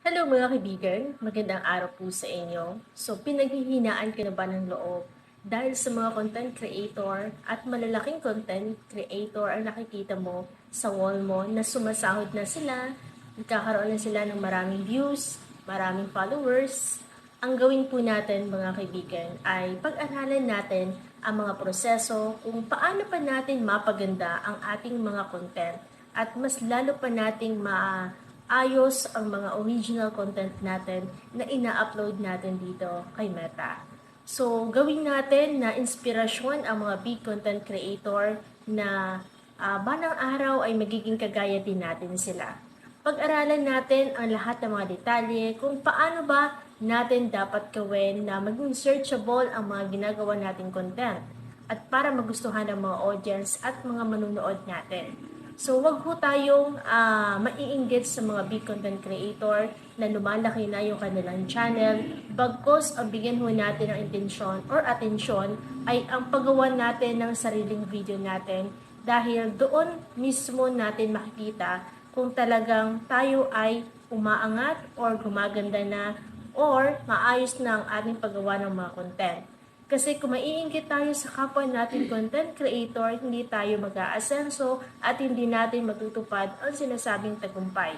Hello mga kaibigan, magandang araw po sa inyo. So pinaghihinaan ka na ba ng loob dahil sa mga content creator at malalaking content creator ang nakikita mo sa wall mo na sumasahod na sila, nagkakaroon na sila ng maraming views, maraming followers. Ang gawin po natin mga kaibigan ay pag-aralan natin ang mga proseso kung paano pa natin mapaganda ang ating mga content at mas lalo pa nating ayos ang mga original content natin na ina-upload natin dito kay Meta. So, gawin natin na inspirasyon ang mga big content creator na balang araw ay magiging kagaya din natin sila. Pag-aralan natin ang lahat ng mga detalye kung paano ba natin dapat gawin na maging searchable ang mga ginagawa nating content at para magustuhan ng mga audience at mga manunood natin. So, wag ho tayong maiinggit sa mga big content creator na lumalaki na yung kanilang channel. Bagkos, ang bigyan ho natin ng intensyon or atensyon ay ang paggawa natin ng sariling video natin dahil doon mismo natin makikita kung talagang tayo ay umaangat or gumaganda na or maayos na ang ating paggawa ng mga content. Kasi kung maiinggit tayo sa kapwa natin content creator, hindi tayo mag-aasenso at hindi natin matutupad ang sinasabing tagumpay.